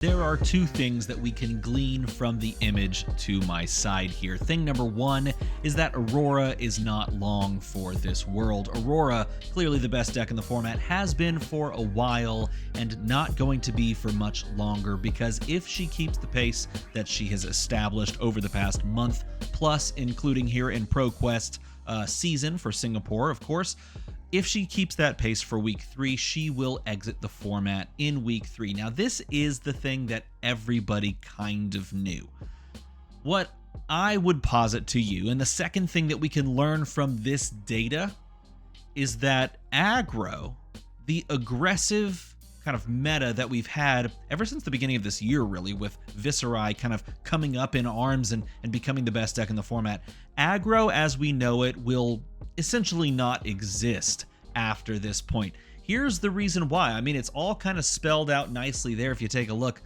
There are two things that we can glean from the image to my side here. Thing number one is that Aurora is not long for this world. Aurora, clearly the best deck in the format, has been for a while and not going to be for much longer, because if she keeps the pace that she has established over the past month plus, including here in ProQuest season for Singapore, of course, if she keeps that pace for week 3, she will exit the format in week 3. Now, this is the thing that everybody kind of knew. What I would posit to you, and the second thing that we can learn from this data, is that Aggro, the aggressive kind of meta that we've had ever since the beginning of this year, really, with Viserai kind of coming up in arms and becoming the best deck in the format, Aggro as we know it will essentially not exist after this point. Here's the reason why. I mean, it's all kind of spelled out nicely there if you take a look.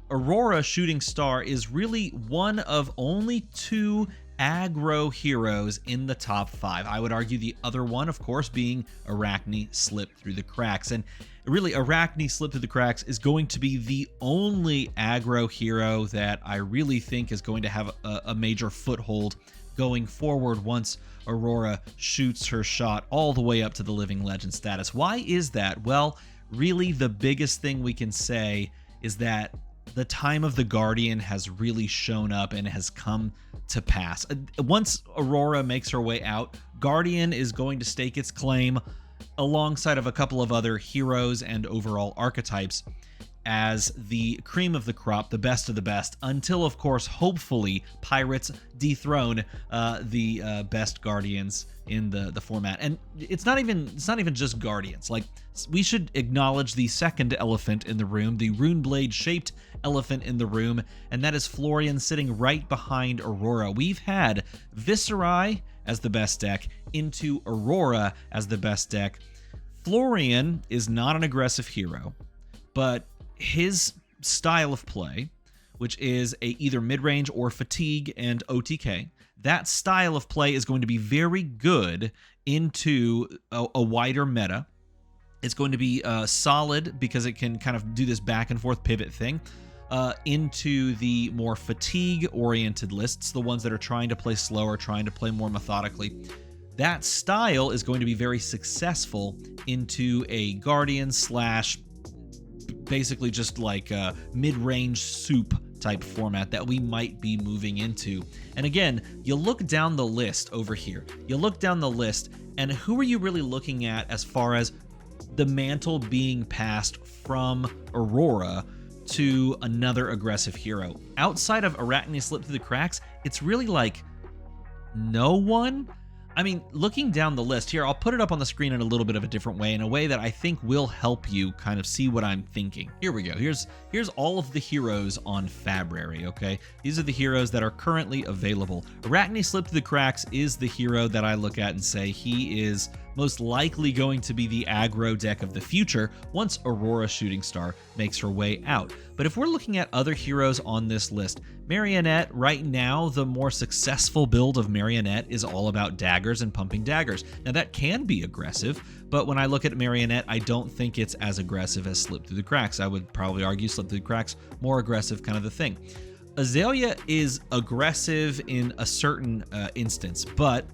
Aurora Shooting Star is really one of only 2 aggro heroes in the top 5. I would argue the other one, of course, being Arachne Slip Through the Cracks. And really, Arachne Slip Through the Cracks is going to be the only aggro hero that I really think is going to have a major foothold going forward once Aurora shoots her shot all the way up to the Living Legend status. Why is that? Well, really the biggest thing we can say is that the time of the Guardian has really shown up and has come to pass. Once Aurora makes her way out, Guardian is going to stake its claim alongside of a couple of other heroes and overall archetypes as the cream of the crop, the best of the best, until, of course, hopefully, Pirates dethrone the best Guardians in the format. And it's not even just Guardians. Like, we should acknowledge the second elephant in the room, the Runeblade shaped elephant in the room, and that is Florian sitting right behind Aurora. We've had Viserai as the best deck into Aurora as the best deck. Florian is not an aggressive hero, but his style of play, which is either mid-range or fatigue and OTK, that style of play is going to be very good into a wider meta. It's going to be solid because it can kind of do this back and forth pivot thing into the more fatigue-oriented lists, the ones that are trying to play slower, trying to play more methodically. That style is going to be very successful into a Guardian / basically just like a mid-range soup type format that we might be moving into. And again, you look down the list over here. You look down the list, and who are you really looking at as far as the mantle being passed from Aurora to another aggressive hero? Outside of Arachne Slip Through the Cracks, it's really like no one. I mean, looking down the list here, I'll put it up on the screen in a little bit of a different way, in a way that I think will help you kind of see what I'm thinking. Here we go. Here's all of the heroes on Fabrary, okay? These are the heroes that are currently available. Arachne Slip Through the Cracks is the hero that I look at and say he is most likely going to be the aggro deck of the future once Aurora Shooting Star makes her way out. But if we're looking at other heroes on this list, Marionette, right now, the more successful build of Marionette is all about daggers and pumping daggers. Now, that can be aggressive, but when I look at Marionette, I don't think it's as aggressive as Slip Through the Cracks. I would probably argue Slip Through the Cracks, more aggressive kind of the thing. Azalea is aggressive in a certain instance, but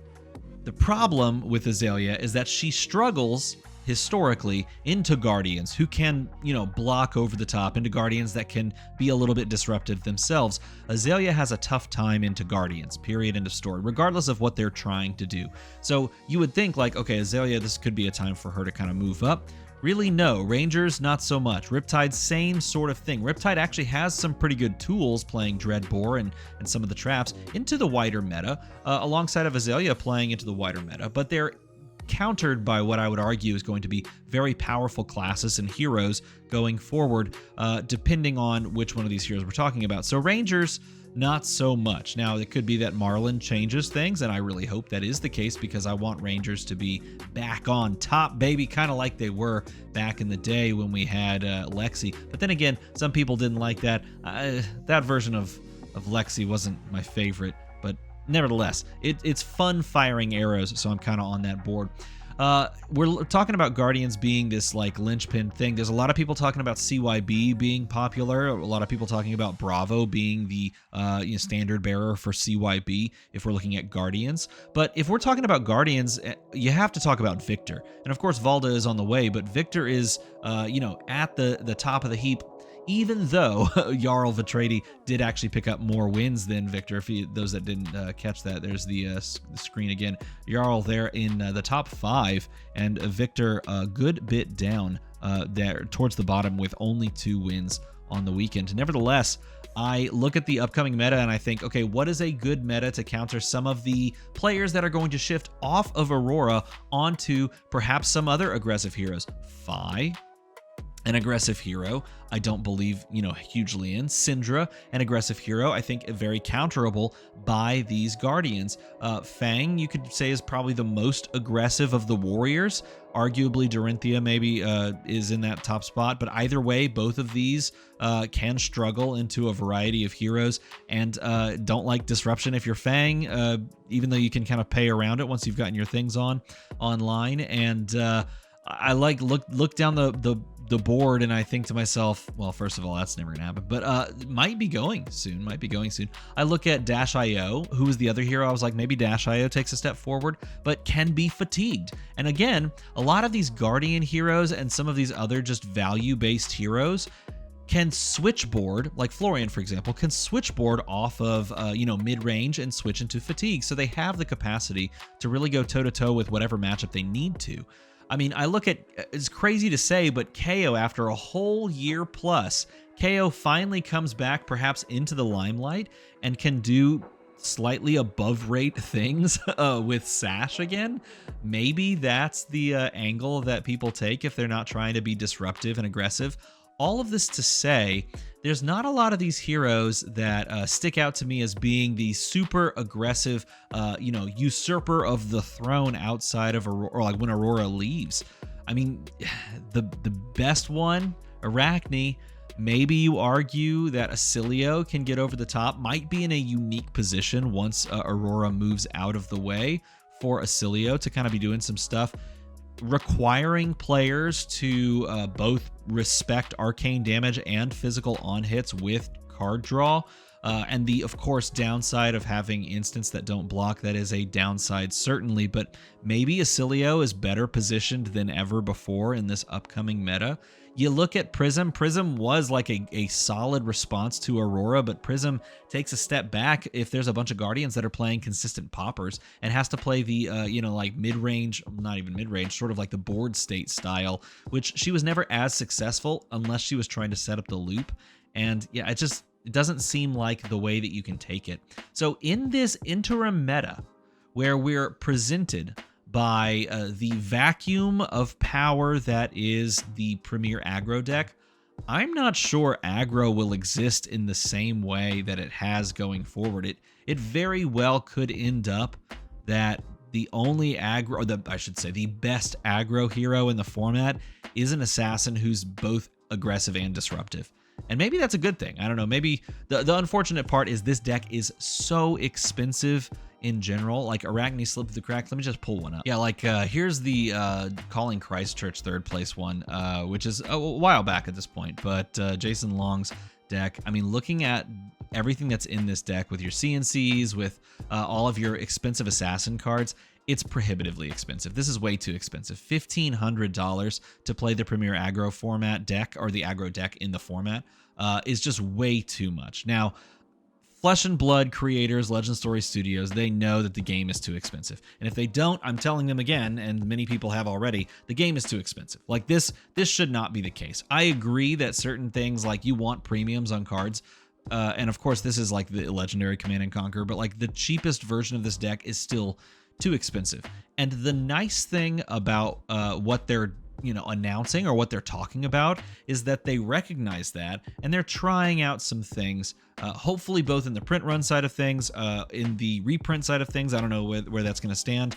the problem with Azalea is that she struggles historically into Guardians who can, block over the top, into Guardians that can be a little bit disruptive themselves. Azalea has a tough time into Guardians, period, end of story, regardless of what they're trying to do. So you would think like, okay, Azalea, this could be a time for her to kind of move up. Really, no. Rangers, not so much. Riptide, same sort of thing. Riptide actually has some pretty good tools playing Dreadbore and some of the traps into the wider meta, alongside of Azalea playing into the wider meta, but they're countered by what I would argue is going to be very powerful classes and heroes going forward, depending on which one of these heroes we're talking about. So Rangers, not so much. Now, it could be that Marlin changes things, and I really hope that is the case because I want Rangers to be back on top, baby, kind of like they were back in the day when we had Lexi. But then again, some people didn't like that. That version of Lexi wasn't my favorite, but nevertheless, it's fun firing arrows, so I'm kind of on that board. We're talking about Guardians being this like linchpin thing. There's a lot of people talking about CYB being popular. A lot of people talking about Bravo being the standard bearer for CYB if we're looking at Guardians. But if we're talking about Guardians, you have to talk about Victor. And of course, Valda is on the way, but Victor is at the top of the heap. Even though Jarl Vitradi did actually pick up more wins than Victor. Those that didn't catch that, there's the screen again. Jarl there in the top 5, and Victor a good bit down there towards the bottom with only 2 wins on the weekend. Nevertheless, I look at the upcoming meta and I think, okay, what is a good meta to counter some of the players that are going to shift off of Aurora onto perhaps some other aggressive heroes? An aggressive hero, I don't believe, hugely in. Syndra, an aggressive hero, I think very counterable by these Guardians. Fang, you could say, is probably the most aggressive of the warriors. Arguably, Dorinthia maybe is in that top spot, but either way, both of these can struggle into a variety of heroes and don't like disruption if you're Fang, even though you can kind of pay around it once you've gotten your things online. And I like look down the board and I think to myself, well, first of all, that's never gonna happen, but might be going soon. I look at Dash.io, who is the other hero. I was like, maybe Dash.io takes a step forward, but can be fatigued. And again, a lot of these Guardian heroes and some of these other just value-based heroes can switchboard, like Florian, for example, can switchboard off of, mid-range and switch into fatigue. So they have the capacity to really go toe-to-toe with whatever matchup they need to. I mean, I look at, it's crazy to say, but KO, after a whole year plus, KO finally comes back perhaps into the limelight and can do slightly above rate things with Sash again. Maybe that's the angle that people take if they're not trying to be disruptive and aggressive. All of this to say, there's not a lot of these heroes that stick out to me as being the super aggressive, usurper of the throne outside of Aurora, or like when Aurora leaves. I mean, the best one, Arachne, maybe you argue that Acilio can get over the top, might be in a unique position once Aurora moves out of the way for Acilio to kind of be doing some stuff, requiring players to both respect arcane damage and physical on hits with card draw. And the, of course, downside of having instants that don't block, that is a downside certainly, but maybe Acilio is better positioned than ever before in this upcoming meta. You look at Prism. Prism was like a solid response to Aurora, but Prism takes a step back if there's a bunch of Guardians that are playing consistent poppers and has to play the, like mid-range, not even mid-range, sort of like the board state style, which she was never as successful unless she was trying to set up the loop. And yeah, it doesn't seem like the way that you can take it. So in this interim meta, where we're presented by the vacuum of power that is the premier aggro deck, I'm not sure aggro will exist in the same way that it has going forward. It very well could end up that the only aggro, or the best aggro hero in the format is an assassin who's both aggressive and disruptive. And maybe that's a good thing. I don't know. Maybe the unfortunate part is this deck is so expensive in general. Like Arachne slipped through the cracks. Let me just pull one up. Yeah, like here's the Calling Christchurch third place one, which is a while back at this point. But Jason Long's deck, I mean, looking at everything that's in this deck with your CNCs, with all of your expensive assassin cards, it's prohibitively expensive. This is way too expensive. $1,500 to play the premier aggro format deck, or the aggro deck in the format, is just way too much. Now, Flesh and Blood creators, Legend Story Studios, they know that the game is too expensive. And if they don't, I'm telling them again, and many people have already, the game is too expensive. Like this should not be the case. I agree that certain things, like you want premiums on cards, and of course this is like the legendary Command and Conquer, but like the cheapest version of this deck is still too expensive. And the nice thing about what they're announcing or what they're talking about is that they recognize that and they're trying out some things, hopefully both in the print run side of things, in the reprint side of things. I don't know where that's going to stand,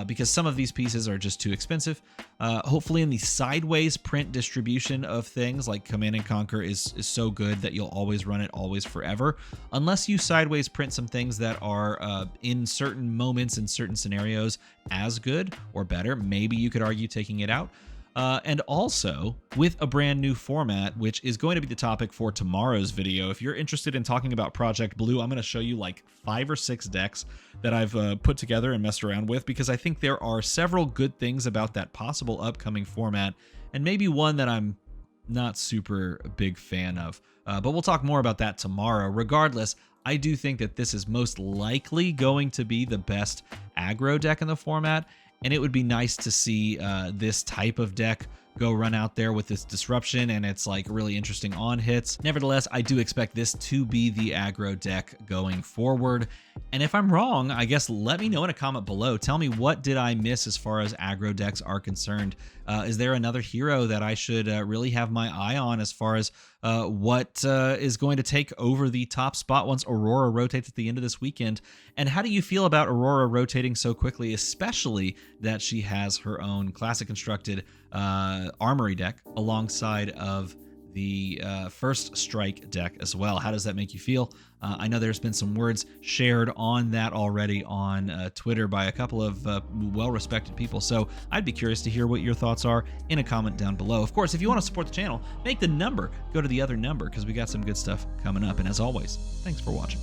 because some of these pieces are just too expensive. Hopefully in the sideways print distribution of things, like Command & Conquer is so good that you'll always run it always forever, unless you sideways print some things that are in certain moments, in certain scenarios, as good or better. Maybe you could argue taking it out. And also with a brand new format, which is going to be the topic for tomorrow's video. If you're interested in talking about Project Blue, I'm going to show you like 5 or 6 decks that I've put together and messed around with, because I think there are several good things about that possible upcoming format, and maybe one that I'm not super big fan of. But we'll talk more about that tomorrow. Regardless, I do think that this is most likely going to be the best aggro deck in the format. And it would be nice to see this type of deck go run out there with this disruption and it's like really interesting on hits. Nevertheless, I do expect this to be the aggro deck going forward. And if I'm wrong, I guess let me know in a comment below. Tell me, what did I miss as far as aggro decks are concerned? Is there another hero that I should really have my eye on as far as what is going to take over the top spot once Aurora rotates at the end of this weekend? And how do you feel about Aurora rotating so quickly, especially that she has her own classic constructed armory deck alongside of the First Strike deck as well? How does that make you feel? I know there's been some words shared on that already on Twitter by a couple of well-respected people, so I'd be curious to hear what your thoughts are in a comment down below. Of course, if you want to support the channel, make the number go to the other number, because we got some good stuff coming up. And as always, thanks for watching.